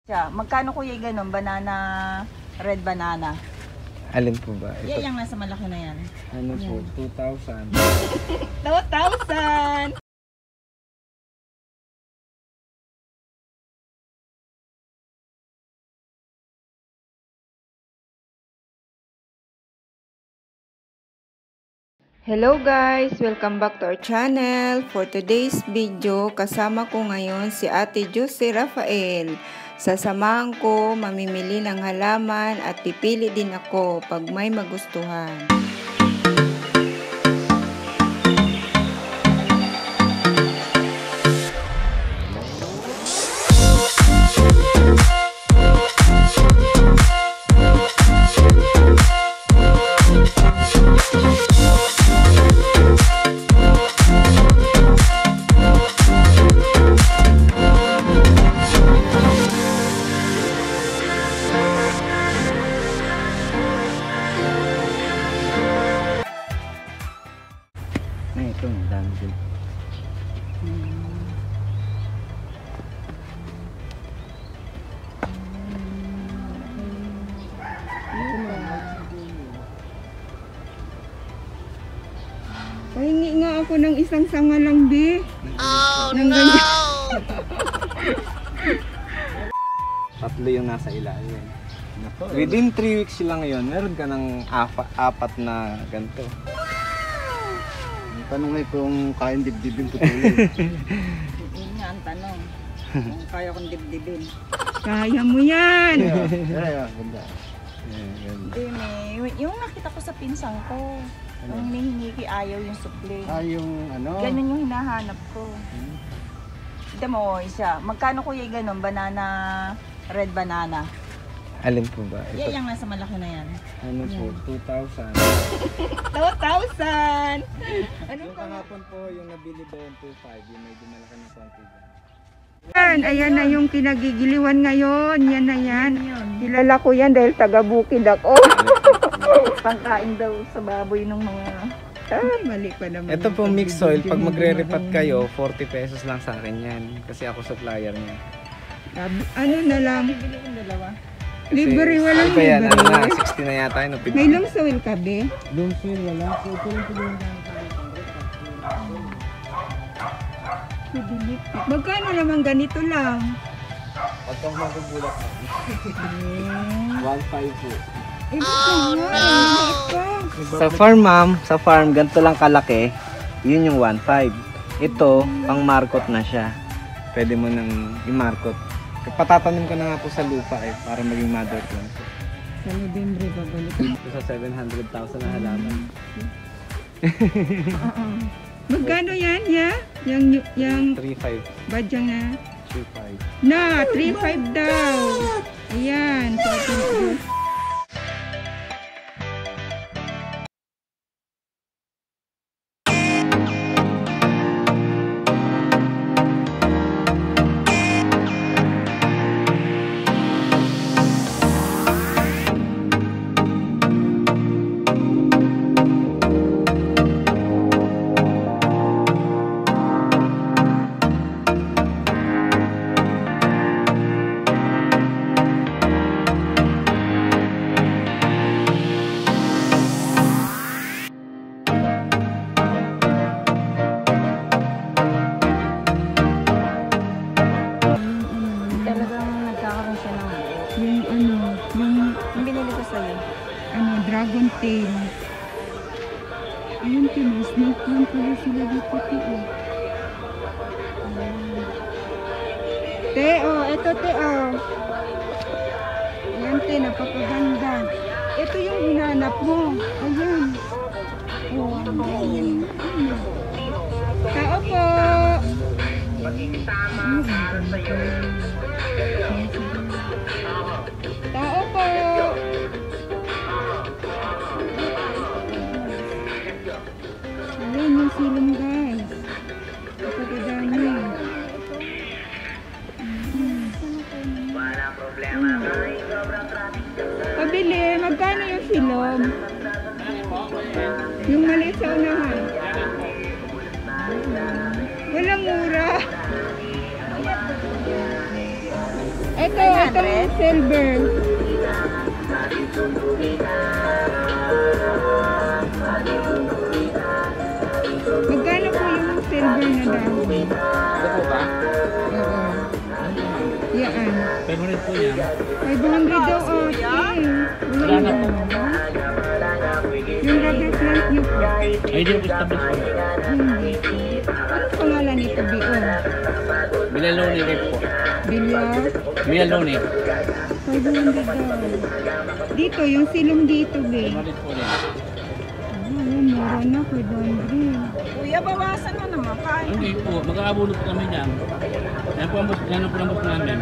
Magkano kuya ganun? Banana, red banana. Alin po ba? Ito, Yung nasa malaki na yan. ano po, 2,000. 2,000! Hello guys! Welcome back to our channel. For today's video, kasama ko ngayon si Ate Josie Rafael. Sasamahan ko, mamimili ng halaman at pipili din ako pag may magustuhan. Ito, ang dami din. Pahingi nga ako ng isang sanga lang, Bi. Oh Nang no! Tatlo yung nasa ilalim. Within 3 weeks lang yun, meron ka ng apat na ganito. Tanong ay kung kayang dibdibin putulin. Yun nga ang tanong. Kung kaya kong dibdibin. Kaya mo yan! Yeah, ganda. Hindi, may. Yung nakita ko sa pinsang ko. Yung hinihingi ayaw yung supli. Yung ano? Ganun yung hinahanap ko. Kita mo, isa. Magkano kuya ganun? Banana, red banana. Alin po ba? Ito, Yung nasa malaki na yan. ano po, 2,000. 2,000! Ano Yung kahapon po, yung nabili doon, 2,500. Yung medyo malaki na konti dyan. Ayan na yung kinagigiliwan ngayon. Yan na yan. Kilala ko yan dahil taga-bukid ako. Pangkain daw sa baboy ng mga... mali pa naman. Ito po mixed soil, pag magre-repat kayo, 40 pesos lang sa akin yan. Kasi ako supplier niya. Ano na lang? Bibili kong dalawa. Kasi, Libre, walang iba yan, libre. ano na, 60 na yata yun. May long soil ka, be? Long soil, wala. So, ito lang po yung Magkano naman ganito lang? pagka magugulat na. 1,500 po. Oh, no! Sa farm, ma'am, sa farm, ganito lang kalaki. Yun yung 1,500. Ito, pang markot na siya. Pwede mo nang i-markot. Patatanim ko na nga po sa lupa para maging mother plant. Sa November, babalik. Ito sa 700,000 na halaman. Magkano yan, ya? Yung 3,500. badyang na? 3,500. Na, 3,500 daw. Ayan. So, dragon tail. Ayun, snake lang pala sila dito. Teo, eto Teo. Ayan, Te, napakaganda. Ito yung hinanap mo. Ayan. Oh, ayan. Tao po. Tao po. Ayan yung silong guys. Napakadami. Pabili, magkano yung silong? Yung maliit sa unahan. Walang mura. Itong silver. Magkano po yung silver na dahon? Ito po ba? Oo. Yan. Favorite po yan. 500 daw ate. Wala na po. Yung rubber plant niyo po. Ay, di ko establish po. Hindi. Anong pangalan nito, B.O.? Bilaloni rin po. Bilyar? Bilaloni. 500 daw. Dito, yung silong dito, B. Favorite po yan. Ayun, mura na, 500. Kuya, bawasan mo naman. Kaya. Hindi po, mag-aabulot kami dyan. Yan po ang bus, yan po ang bus namin.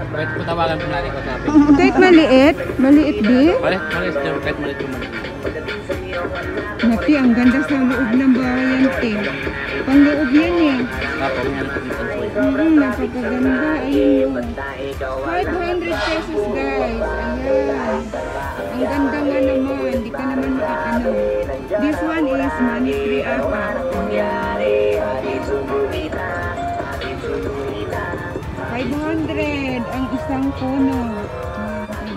Kahit po tawagan po natin ko sabi. Kahit maliit? Maliit, B? Palit, kahit malit po malit. Napi, ang ganda sa loob ng bahay yan, te. Pangloob yan eh. Tapos, yan po dito po. Napakaganda. Ayun yun. 500 pesos, guys. Ayan. Ang ganda nga naman. Hindi ka naman ano. This one is money tree apa. 500 ang isang puno.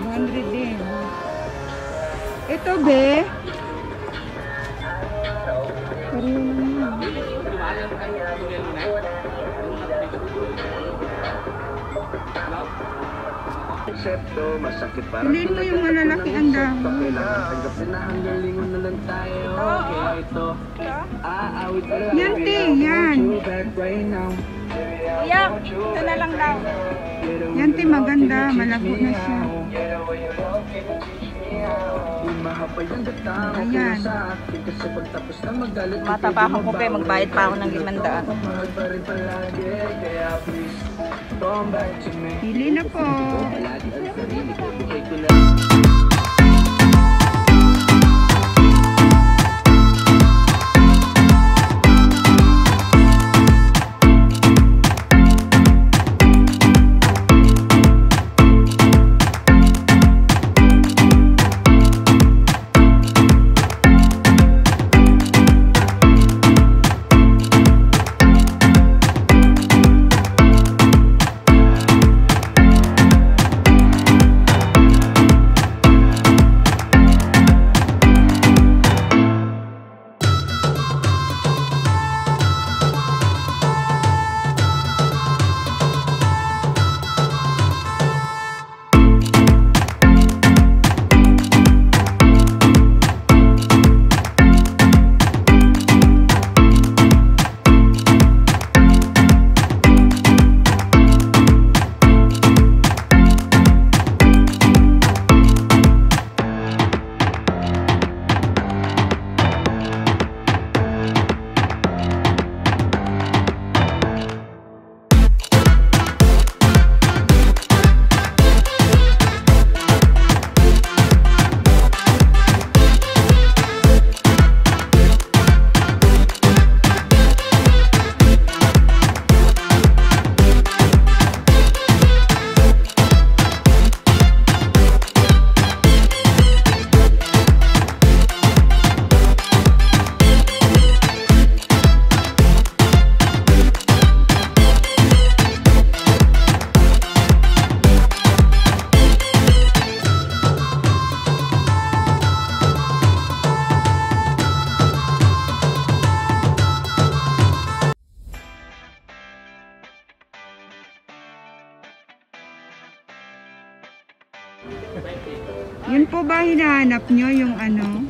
500 din. Ito, be. Pareho lang yun. Piliin mo yung malalaki ang dahon. Yan, te. Yan. Kuya, ito na lang daw. Yan, te. Maganda. Malabo na siya. Ayan. Matapakan ko pa, magbayad pa ako ng 500. Pili na po. Yun po ba hinahanap nyo yung ano?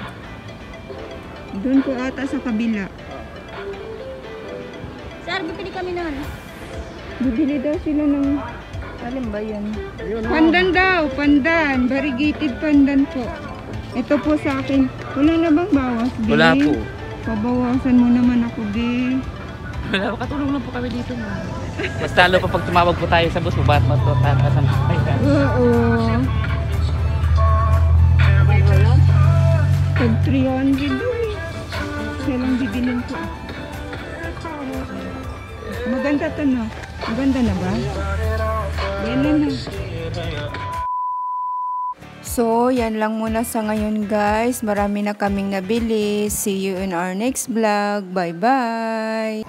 Doon po ata sa kabila. Sir, bibili kami nun. Bibili daw sila ng... Alin ba yun? Pandan daw, pandan. Variegated pandan po. Ito po sa akin. Wala na bang bawas, Bi? Wala po. Pabawasan mo naman ako, Bi. Wala, katulong lang po kami dito. Mas talo pa pag tumawag po tayo sa bus, mabat mo to, tatasan po tayo. Oo. Pag 300 eh. Siya lang bibilin ko. Maganda to, no? Maganda na ba? Yan na. So, yan lang muna sa ngayon, guys. Marami na kaming nabili. See you in our next vlog. Bye-bye!